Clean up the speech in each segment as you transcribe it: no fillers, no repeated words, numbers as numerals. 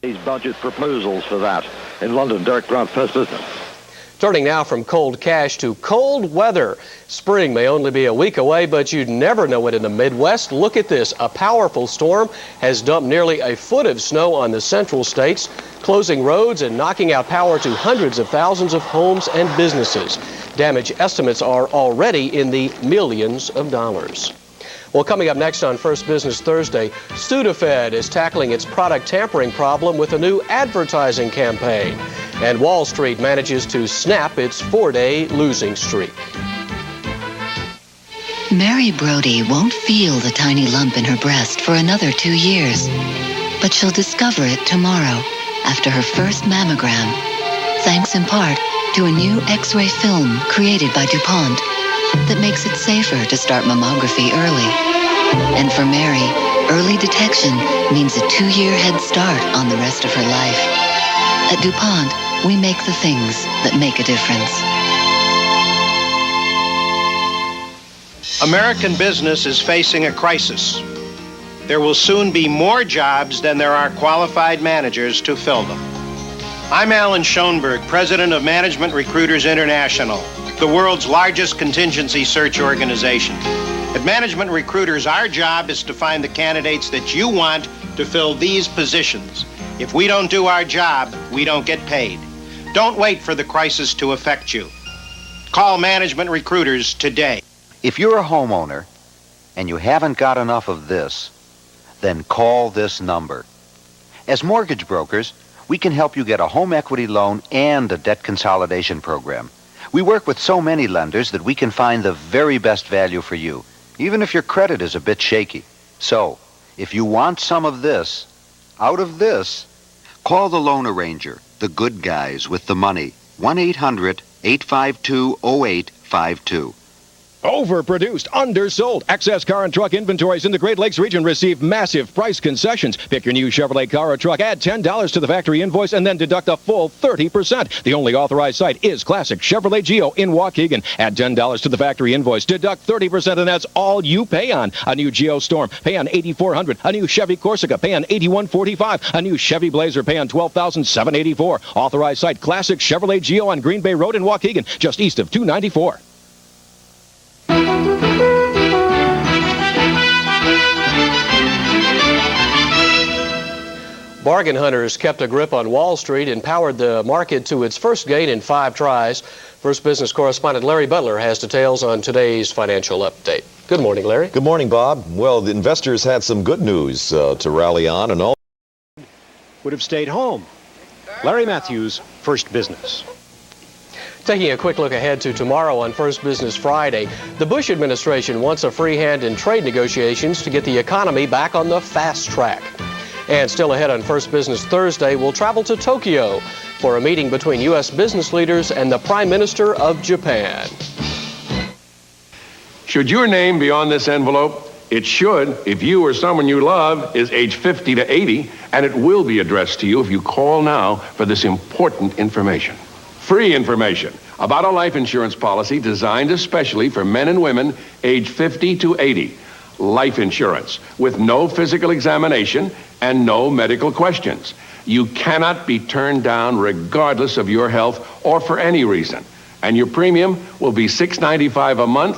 These budget proposals for that. In London, Derek Grant, First Business. Turning now from cold cash to cold weather. Spring may only be a week away, but you'd never know it in the Midwest. Look at this. A powerful storm has dumped nearly a foot of snow on the central states, closing roads and knocking out power to hundreds of thousands of homes and businesses. Damage estimates are already in the millions of dollars. Well, coming up next on First Business Thursday, Sudafed is tackling its product tampering problem with a new advertising campaign. And Wall Street manages to snap its 4-day losing streak. Mary Brody won't feel the tiny lump in her breast for another 2 years. But she'll discover it tomorrow after her first mammogram, thanks in part to a new X-ray film created by DuPont that makes it safer to start mammography early. And for Mary, early detection means a 2-year head start on the rest of her life. At DuPont, we make the things that make a difference. American business is facing a crisis. There will soon be more jobs than there are qualified managers to fill them. I'm Alan Schoenberg, president of Management Recruiters International, the world's largest contingency search organization. At Management Recruiters, our job is to find the candidates that you want to fill these positions. If we don't do our job, we don't get paid. Don't wait for the crisis to affect you. Call Management Recruiters today. If you're a homeowner and you haven't got enough of this, then call this number. As mortgage brokers, we can help you get a home equity loan and a debt consolidation program. We work with so many lenders that we can find the very best value for you, even if your credit is a bit shaky. So, if you want some of this, out of this, call the loan arranger, the good guys with the money, 1-800-852-0852. Overproduced, undersold. Excess car and truck inventories in the Great Lakes region receive massive price concessions. Pick your new Chevrolet car or truck, add $10 to the factory invoice, and then deduct a full 30%. The only authorized site is Classic Chevrolet Geo in Waukegan. Add $10 to the factory invoice, deduct 30%, and that's all you pay on. A new Geo Storm, pay on $8,400. A new Chevy Corsica, pay on $8,145. A new Chevy Blazer, pay on $12,784. Authorized site Classic Chevrolet Geo on Green Bay Road in Waukegan, just east of 294. Bargain hunters kept a grip on Wall Street and powered the market to its first gain in 5 tries. First Business correspondent Larry Butler has details on today's financial update. Good morning, Larry. Good morning, Bob. Well, the investors had some good news to rally on, and all would have stayed home. Larry Matthews, First Business. Taking a quick look ahead to tomorrow on First Business Friday, the Bush administration wants a free hand in trade negotiations to get the economy back on the fast track. And still ahead on First Business Thursday, we'll travel to Tokyo for a meeting between U.S. business leaders and the Prime Minister of Japan. Should your name be on this envelope? It should if you or someone you love is age 50 to 80, and it will be addressed to you if you call now for this important information. Free information about a life insurance policy designed especially for men and women age 50 to 80. Life insurance with no physical examination and no medical questions. You cannot be turned down regardless of your health or for any reason. And your premium will be $6.95 a month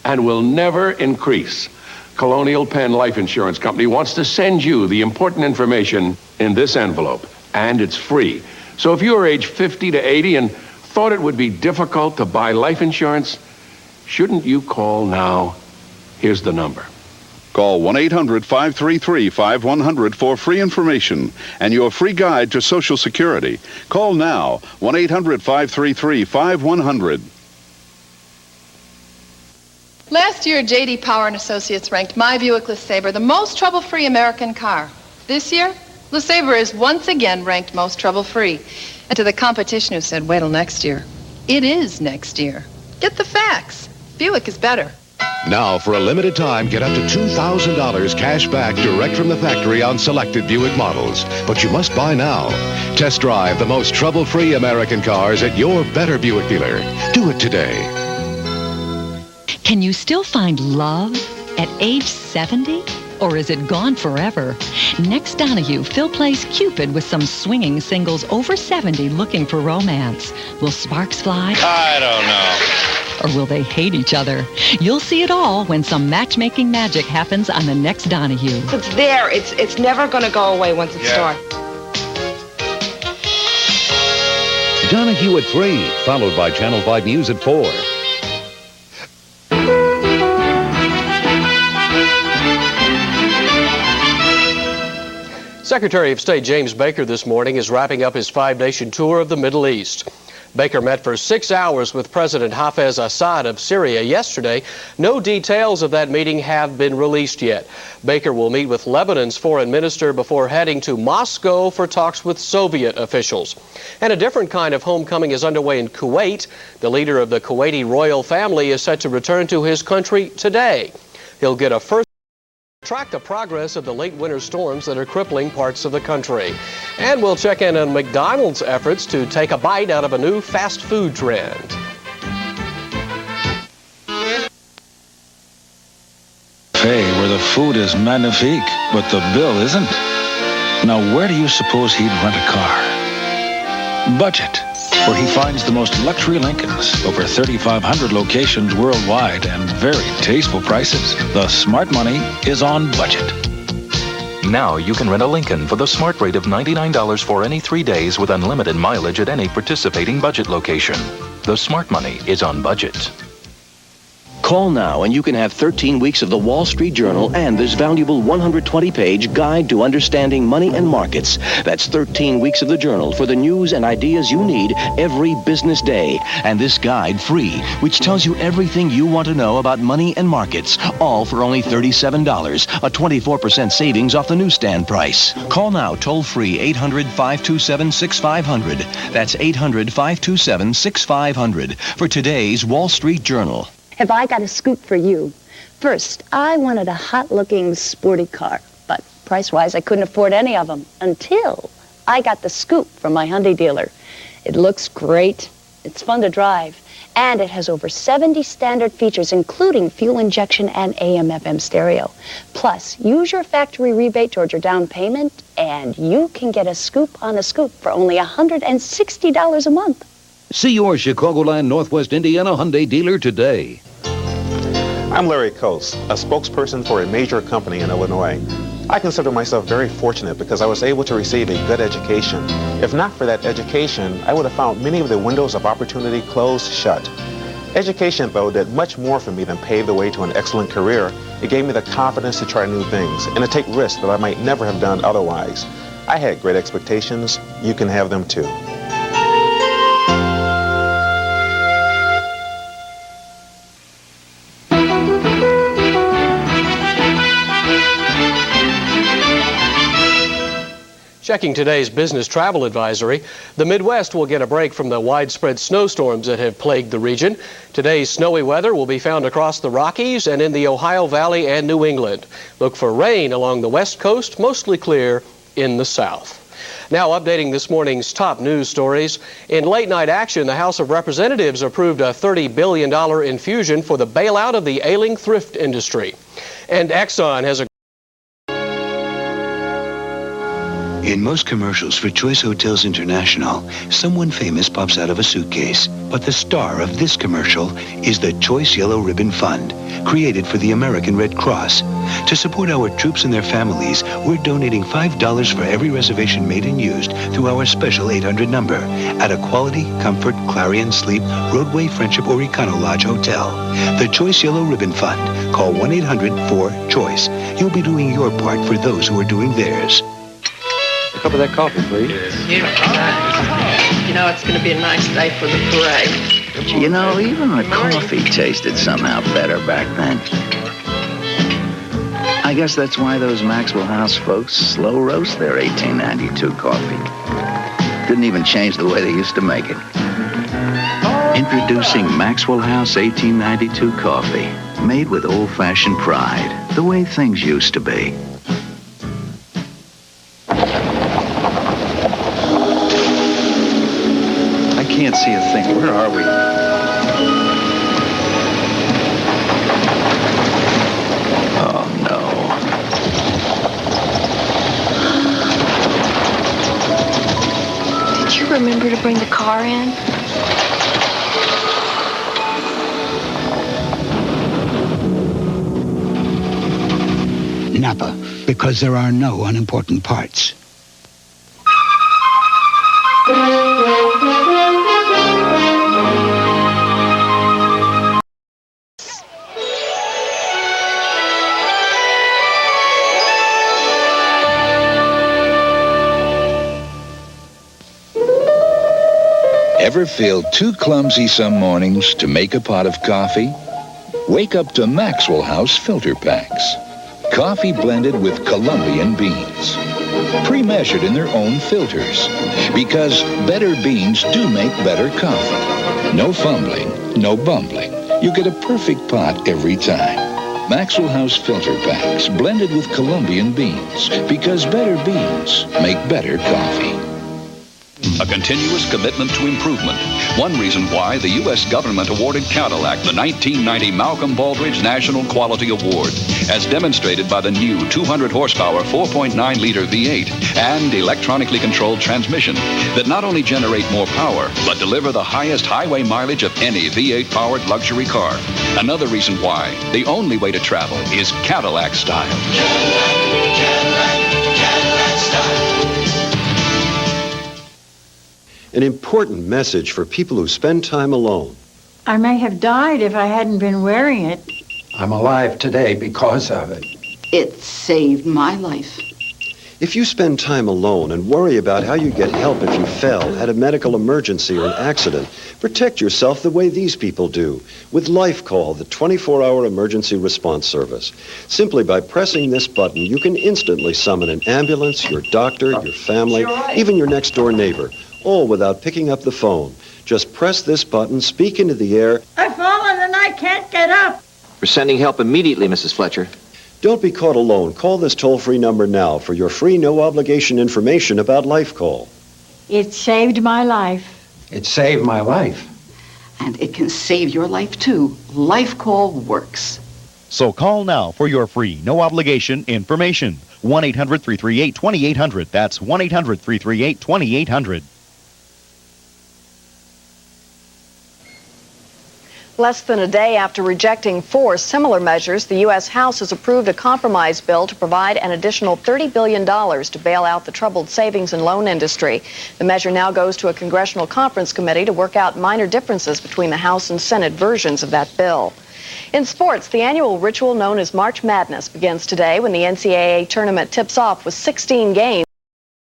and will never increase. Colonial Penn Life Insurance Company wants to send you the important information in this envelope, and it's free. So if you're age 50 to 80 and thought it would be difficult to buy life insurance, shouldn't you call now? Here's the number. Call 1-800-533-5100 for free information and your free guide to Social Security. Call now, 1-800-533-5100. Last year, J.D. Power & Associates ranked my Buick LeSabre the most trouble-free American car. This year, LeSabre is once again ranked most trouble-free. And to the competition who said, wait till next year, it is next year. Get the facts. Buick is better. Now, for a limited time, get up to $2,000 cash back direct from the factory on selected Buick models. But you must buy now. Test drive the most trouble-free American cars at your better Buick dealer. Do it today. Can you still find love at age 70? Or is it gone forever? Next Donahue, Phil plays Cupid with some swinging singles over 70 looking for romance. Will sparks fly? I don't know. Or will they hate each other? You'll see it all when some matchmaking magic happens on the next Donahue. It's there. It's never going to go away once it starts. Donahue at 3, followed by Channel 5 News at 4. Secretary of State James Baker this morning is wrapping up his 5-nation tour of the Middle East. Baker met for 6 hours with President Hafez Assad of Syria yesterday. No details of that meeting have been released yet. Baker will meet with Lebanon's foreign minister before heading to Moscow for talks with Soviet officials. And a different kind of homecoming is underway in Kuwait. The leader of the Kuwaiti royal family is set to return to his country today. He'll get a first track the progress of the late winter storms that are crippling parts of the country. And we'll check in on McDonald's efforts to take a bite out of a new fast food trend. Buffet where the food is magnifique, but the bill isn't. Now, where do you suppose he'd rent a car? Budget, where he finds the most luxury Lincolns, over 3,500 locations worldwide, and very tasteful prices. The smart money is on budget. Now you can rent a Lincoln for the smart rate of $99 for any 3 days with unlimited mileage at any participating budget location. The smart money is on budget. Call now and you can have 13 weeks of the Wall Street Journal and this valuable 120-page guide to understanding money and markets. That's 13 weeks of the Journal for the news and ideas you need every business day. And this guide free, which tells you everything you want to know about money and markets, all for only $37, a 24% savings off the newsstand price. Call now toll-free 800-527-6500. That's 800-527-6500 for today's Wall Street Journal. Have I got a scoop for you? First, I wanted a hot-looking, sporty car, but price-wise, I couldn't afford any of them until I got the scoop from my Hyundai dealer. It looks great, it's fun to drive, and it has over 70 standard features, including fuel injection and AM/FM stereo. Plus, use your factory rebate towards your down payment, and you can get a scoop on a scoop for only $160 a month. See your Chicagoland, Northwest Indiana Hyundai dealer today. I'm Larry Coase, a spokesperson for a major company in Illinois. I consider myself very fortunate because I was able to receive a good education. If not for that education, I would have found many of the windows of opportunity closed shut. Education, though, did much more for me than pave the way to an excellent career. It gave me the confidence to try new things and to take risks that I might never have done otherwise. I had great expectations. You can have them too. Checking today's business travel advisory, the Midwest will get a break from the widespread snowstorms that have plagued the region. Today's snowy weather will be found across the Rockies and in the Ohio Valley and New England. Look for rain along the west coast, mostly clear in the south. Now updating this morning's top news stories. In late-night action, the House of Representatives approved a $30 billion infusion for the bailout of the ailing thrift industry. And Exxon has a In most commercials for Choice Hotels International, someone famous pops out of a suitcase. But the star of this commercial is the Choice Yellow Ribbon Fund, created for the American Red Cross. To support our troops and their families, we're donating $5 for every reservation made and used through our special 800 number at a Quality, Comfort, Clarion Sleep, Roadway, Friendship, or Econo Lodge hotel. The Choice Yellow Ribbon Fund. Call 1-800-4-CHOICE. You'll be doing your part for those who are doing theirs. A cup of that coffee, please. Beautiful. You know, it's going to be a nice day for the parade. You know, even the coffee tasted somehow better back then. I guess that's why those Maxwell House folks slow roast their 1892 coffee. Didn't even change the way they used to make it. Introducing Maxwell House 1892 coffee, made with old-fashioned pride, the way things used to be. I can't see a thing. Where are we? Oh, no. longer to bring the car in? Napa, because there are no unimportant parts. Ever feel too clumsy some mornings to make a pot of coffee? Wake up to Maxwell House filter packs. Coffee blended with Colombian beans. Pre-measured in their own filters. Because better beans do make better coffee. No fumbling, no bumbling. You get a perfect pot every time. Maxwell House filter packs blended with Colombian beans. Because better beans make better coffee. A continuous commitment to improvement. One reason why the U.S. government awarded Cadillac the 1990 Malcolm Baldrige National Quality Award, as demonstrated by the new 200 horsepower 4.9-liter V8 and electronically controlled transmission that not only generate more power, but deliver the highest highway mileage of any V8-powered luxury car. Another reason why the only way to travel is Cadillac style. Cadillac style. An important message for people who spend time alone. I may have died if I hadn't been wearing it. I'm alive today because of it. It saved my life. If you spend time alone and worry about how you get help if you fell, had a medical emergency or an accident, protect yourself the way these people do with Life Call, the 24-hour emergency response service. Simply by pressing this button, you can instantly summon an ambulance, your doctor, your family, even your next-door neighbor, all without picking up the phone. Just press this button, speak into the air. I've fallen and I can't get up. We're sending help immediately, Mrs. Fletcher. Don't be caught alone. Call this toll-free number now for your free, no-obligation information about Life Call. It saved my life. It saved my life. And it can save your life, too. Life Call works. So call now for your free, no-obligation information. 1-800-338-2800. That's 1-800-338-2800. Less than a day after rejecting 4 similar measures, the U.S. House has approved a compromise bill to provide an additional $30 billion to bail out the troubled savings and loan industry. The measure now goes to a congressional conference committee to work out minor differences between the House and Senate versions of that bill. In sports, the annual ritual known as March Madness begins today when the NCAA tournament tips off with 16 games.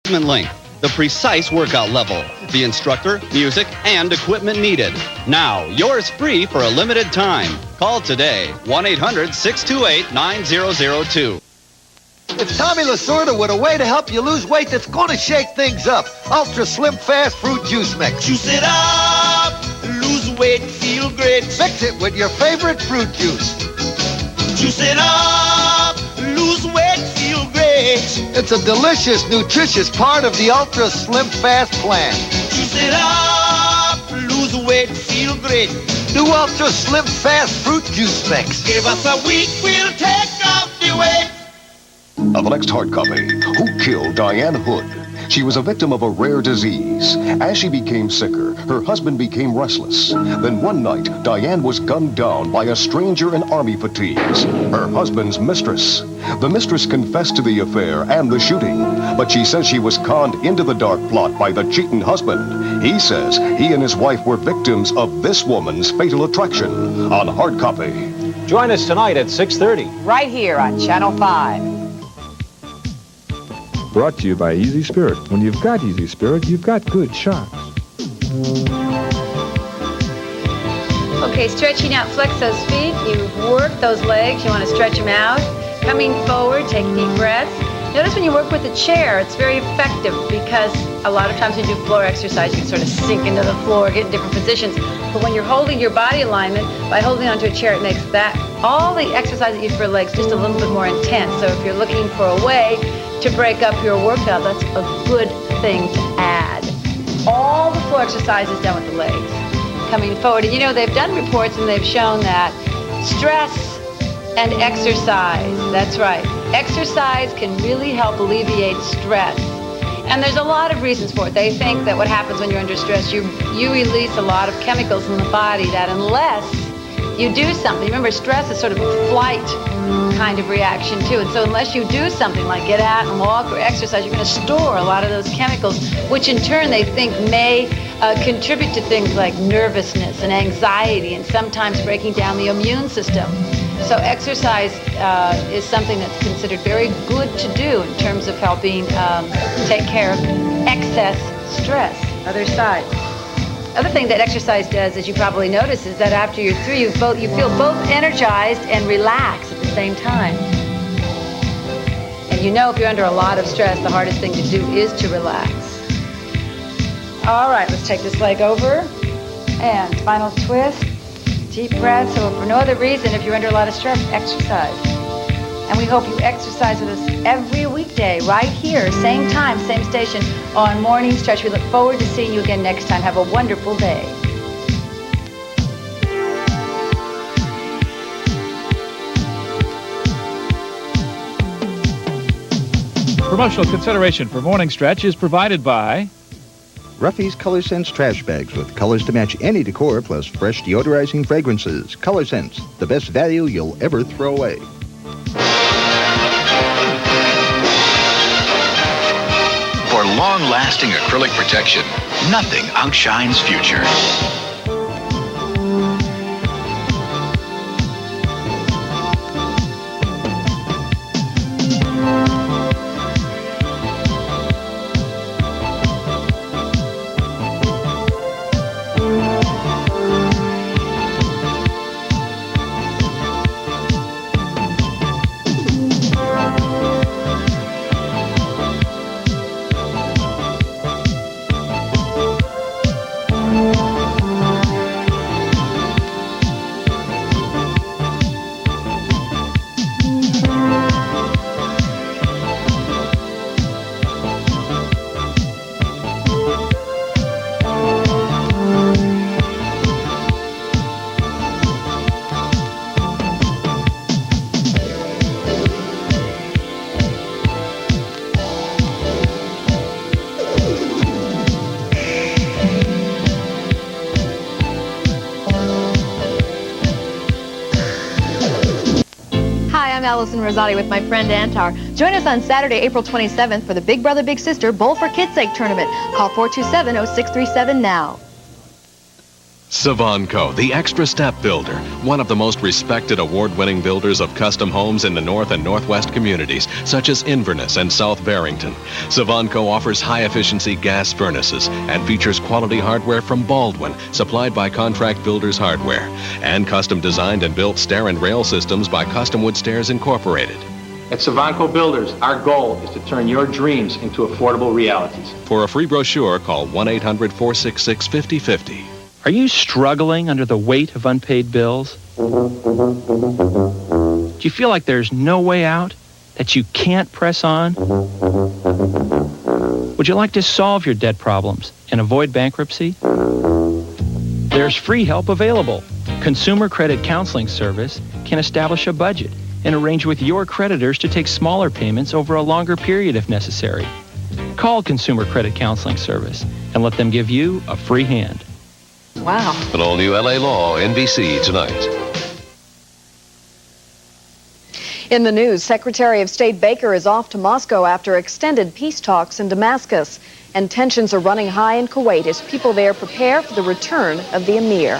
Link. The precise workout level, the instructor, music, and equipment needed. Now, yours free for a limited time. Call today, 1-800-628-9002. It's Tommy Lasorda with a way to help you lose weight that's going to shake things up. Ultra Slim Fast Fruit Juice Mix. Juice it up, lose weight, feel great. Mix it with your favorite fruit juice. Juice it up, lose weight, feel great. It's a delicious, nutritious part of the Ultra Slim Fast plan. Juice it up, lose weight, feel great. New Ultra Slim Fast Fruit Juice Mix. Give us a week, we'll take off the weight. A next hard copy. Who killed Diane Hood? She was a victim of a rare disease. As she became sicker, her husband became restless. Then one night, Diane was gunned down by a stranger in army fatigues, her husband's mistress. The mistress confessed to the affair and the shooting, but she says she was conned into the dark plot by the cheating husband. He says he and his wife were victims of this woman's fatal attraction. On hard copy. Join us tonight at 6:30. Right here on Channel 5. Brought to you by Easy Spirit. When you've got Easy Spirit, you've got good shocks. Okay, stretching out, flex those feet. You work those legs. You want to stretch them out. Coming forward, take deep breaths. Notice when you work with a chair, it's very effective because a lot of times when you do floor exercise, you can sort of sink into the floor, get in different positions. But when you're holding your body alignment, by holding onto a chair, it makes that, all the exercise that you use for legs just a little bit more intense. So if you're looking for a way to break up your workout, that's a good thing to add. All the floor exercise is done with the legs. Coming forward, and you know, they've done reports and they've shown that stress and exercise, that's right, exercise can really help alleviate stress. And there's a lot of reasons for it. They think that what happens when you're under stress, you release a lot of chemicals in the body that unless you do something, remember stress is sort of a flight kind of reaction too, and so unless you do something like get out and walk or exercise, you're going to store a lot of those chemicals, which in turn they think may contribute to things like nervousness and anxiety and sometimes breaking down the immune system. So exercise is something that's considered very good to do in terms of helping take care of excess stress. Other side. Other thing that exercise does, as you probably notice, is that after you're through, you feel both energized and relaxed at the same time. And you know if you're under a lot of stress, the hardest thing to do is to relax. All right, let's take this leg over. And final twist. Deep breath. So for no other reason, if you're under a lot of stress, exercise. And we hope you exercise with us every weekday, right here, same time, same station, on Morning Stretch. We look forward to seeing you again next time. Have a wonderful day. Promotional consideration for Morning Stretch is provided by Ruffy's Color Sense trash bags with colors to match any decor plus fresh deodorizing fragrances. Color Sense, the best value you'll ever throw away. For long-lasting acrylic protection, nothing outshines Future. I'm Allison Rosati with my friend Antar. Join us on Saturday, April 27th for the Big Brother Big Sister Bowl for Kids' Sake tournament. Call 427-0637 now. Savanco, the Extra Step Builder, one of the most respected award-winning builders of custom homes in the North and Northwest communities, such as Inverness and South Barrington. Savanco offers high-efficiency gas furnaces and features quality hardware from Baldwin, supplied by Contract Builders Hardware, and custom-designed and built stair and rail systems by Custom Wood Stairs Incorporated. At Savanco Builders, our goal is to turn your dreams into affordable realities. For a free brochure, call 1-800-466-5050. Are you struggling under the weight of unpaid bills? Do you feel like there's no way out? That you can't press on? Would you like to solve your debt problems and avoid bankruptcy? There's free help available. Consumer Credit Counseling Service can establish a budget and arrange with your creditors to take smaller payments over a longer period if necessary. Call Consumer Credit Counseling Service and let them give you a free hand. Wow. An all-new LA Law, NBC tonight. In the news, Secretary of State Baker is off to Moscow after extended peace talks in Damascus. And tensions are running high in Kuwait as people there prepare for the return of the emir.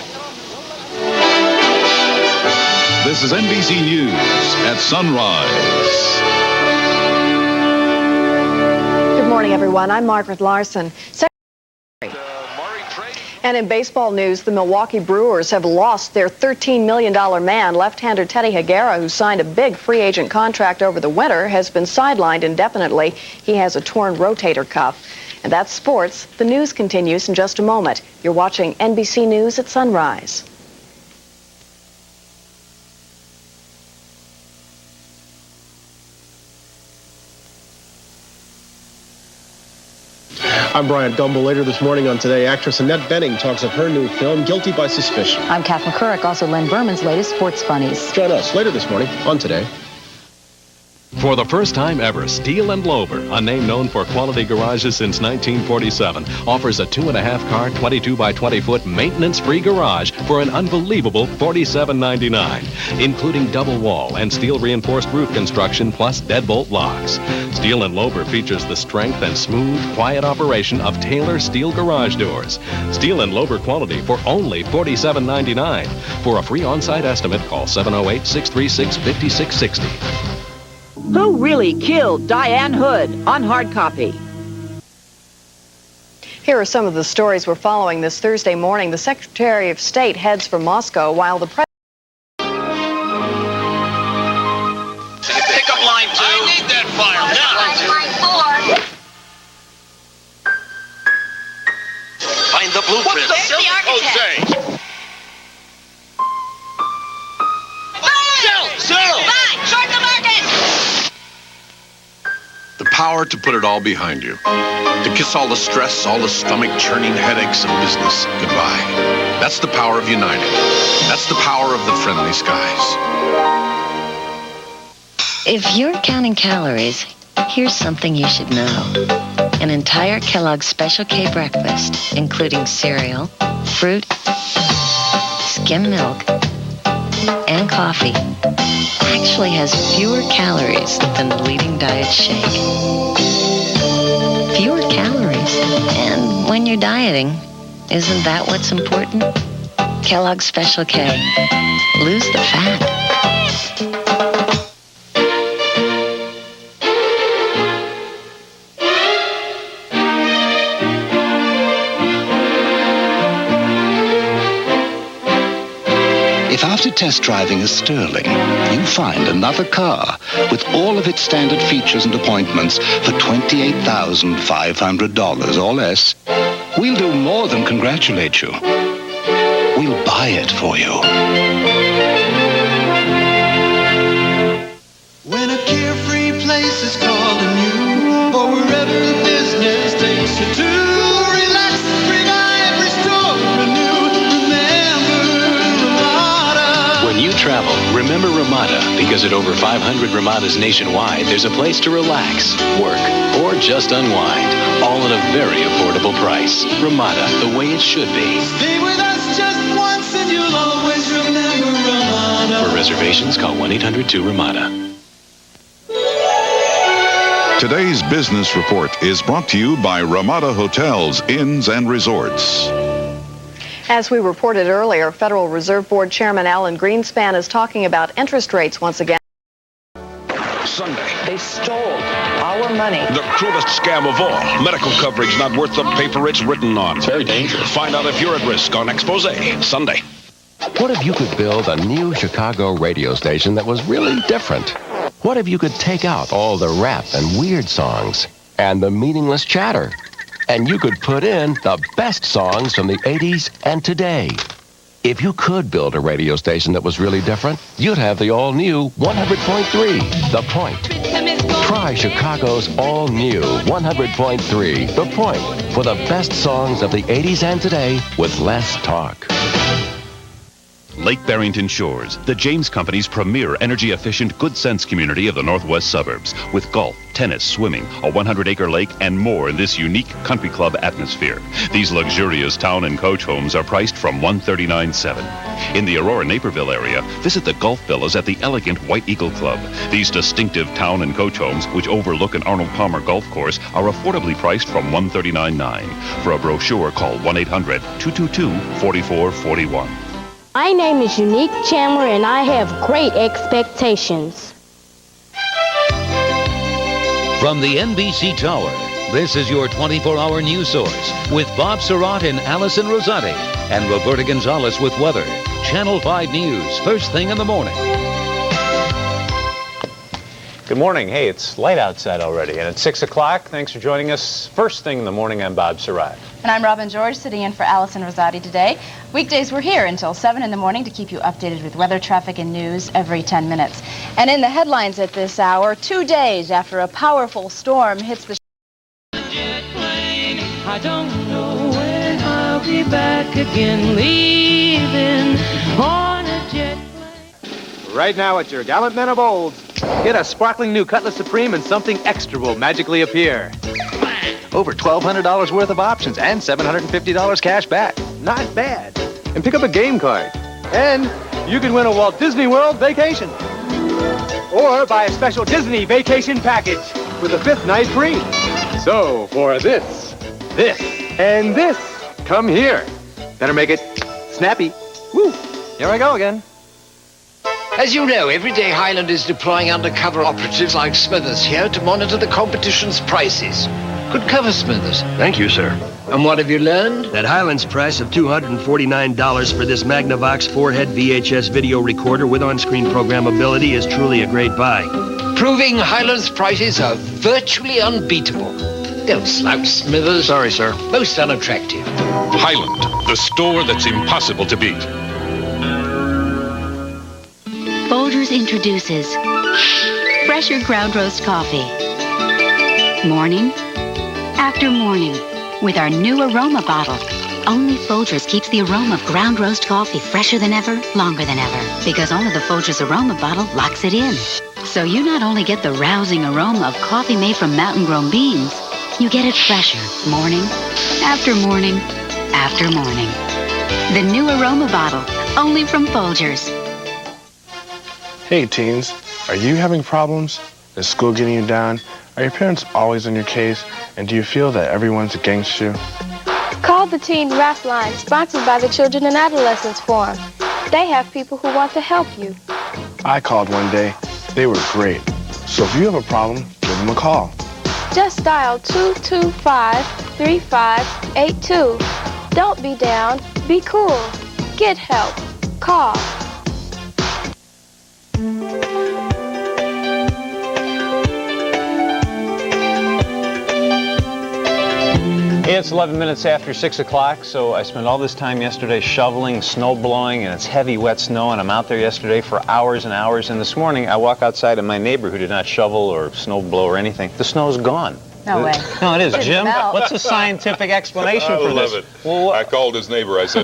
This is NBC News at sunrise. Good morning, everyone. I'm Margaret Larson. And in baseball news, the Milwaukee Brewers have lost their $13 million man. Left-hander Teddy Higuera, who signed a big free agent contract over the winter, has been sidelined indefinitely. He has a torn rotator cuff. And that's sports. The news continues in just a moment. You're watching NBC News at sunrise. I'm Brian Gumbel. Later this morning on Today, actress Annette Bening talks of her new film, Guilty by Suspicion. I'm Kath McCurrick, also Len Berman's latest sports funnies. Join us later this morning on Today. For the first time ever, Steele & Lober, a name known for quality garages since 1947, offers a 2.5-car, 22-by-20-foot maintenance-free garage for an unbelievable $47.99, including double wall and steel-reinforced roof construction plus deadbolt locks. Steele & Lober features the strength and smooth, quiet operation of Taylor steel garage doors. Steele & Lober quality for only $47.99. For a free on-site estimate, call 708-636-5660. Who really killed Diane Hood? On hard copy. Here are some of the stories we're following this Thursday morning. The Secretary of State heads for Moscow while the President... Pick up line 2. I need that fire now. Find the blueprint. What's the architect? Sell! Fine! Short the market! The power to put it all behind you. To kiss all the stress, all the stomach-churning headaches of business goodbye. That's the power of United. That's the power of the friendly skies. If you're counting calories, here's something you should know. An entire Kellogg's Special K breakfast, including cereal, fruit, skim milk, and coffee, actually has fewer calories than the leading diet shake. Fewer calories. And when you're dieting, isn't that what's important? Kellogg's Special K. Lose the fat. If after test driving a Sterling, you find another car with all of its standard features and appointments for $28,500 or less, we'll do more than congratulate you. We'll buy it for you. When a carefree place is calling you, or wherever business takes you to, relax, bring every storm renew. When you travel, remember Ramada, because at over 500 Ramadas nationwide, there's a place to relax, work, or just unwind, all at a very affordable price. Ramada, the way it should be. Stay with us just once and you'll always remember Ramada. For reservations, call 1-800-2-RAMADA. Today's business report is brought to you by Ramada Hotels, Inns, and Resorts. As we reported earlier, Federal Reserve Board Chairman Alan Greenspan is talking about interest rates once again. Sunday. They stole our money. The cruelest scam of all. Medical coverage not worth the paper it's written on. It's very dangerous. Find out if you're at risk on Expose Sunday. What if you could build a new Chicago radio station that was really different? What if you could take out all the rap and weird songs and the meaningless chatter? And you could put in the best songs from the 80s and today. If you could build a radio station that was really different, you'd have the all-new 100.3, The Point. Try Chicago's all-new 100.3, The Point, for the best songs of the 80s and today with less talk. Lake Barrington Shores, the James Company's premier energy-efficient good sense community of the northwest suburbs, with golf, tennis, swimming, a 100-acre lake, and more in this unique country club atmosphere. These luxurious town and coach homes are priced from $139,700. In the Aurora Naperville area, visit the golf villas at the elegant White Eagle Club. These distinctive town and coach homes, which overlook an Arnold Palmer golf course, are affordably priced from $139,900. For a brochure, call 1-800-222-4441. My name is Unique Chandler, and I have great expectations. From the NBC Tower, this is your 24-hour news source with Bob Surratt and Allison Rosati and Roberta Gonzalez with weather. Channel 5 News, first thing in the morning. Good morning. Hey, it's light outside already, and it's 6 o'clock. Thanks for joining us. First thing in the morning, I'm Bob Surratt. And I'm Robin George, sitting in for Allison Rosati today. Weekdays, we're here until 7 in the morning to keep you updated with weather, traffic, and news every 10 minutes. And in the headlines at this hour, 2 days after a powerful storm hits the... I don't know when I'll be back again, leaving on a jet plane. Right now at your gallant men of old. Get a sparkling new Cutlass Supreme and something extra will magically appear. Over $1,200 worth of options and $750 cash back. Not bad. And pick up a game card. And you can win a Walt Disney World vacation. Or buy a special Disney vacation package with a 5th night free. So for this, and this, come here. Better make it snappy. Woo! Here I go again. As you know, every day Highland is deploying undercover operatives like Smithers here to monitor the competition's prices. Good cover, Smithers. Thank you, sir. And what have you learned? That Highland's price of $249 for this Magnavox 4-head VHS video recorder with on-screen programmability is truly a great buy. Proving Highland's prices are virtually unbeatable. Don't slouch, Smithers. Sorry, sir. Most unattractive. Highland, the store that's impossible to beat. Folgers introduces fresher ground roast coffee. Morning after morning with our new aroma bottle. Only Folgers keeps the aroma of ground roast coffee fresher than ever, longer than ever. Because only the Folgers aroma bottle locks it in. So you not only get the rousing aroma of coffee made from mountain-grown beans, you get it fresher morning after morning after morning. The new aroma bottle, only from Folgers. Hey teens, are you having problems? Is school getting you down? Are your parents always on your case? And do you feel that everyone's against you? Call the Teen Rap Line, sponsored by the Children and Adolescents Forum. They have people who want to help you. I called one day. They were great. So if you have a problem, give them a call. Just dial 225-3582. Don't be down, be cool. Get help. Call. It's 11 minutes after 6 o'clock, so I spent all this time yesterday shoveling, snow blowing, and it's heavy, wet snow, and I'm out there yesterday for hours and hours, and this morning I walk outside and my neighbor who did not shovel or snow blow or anything, the snow's gone. No way. No, it is. Jim, what's the scientific explanation for this? I love it. Well, I called his neighbor. I said,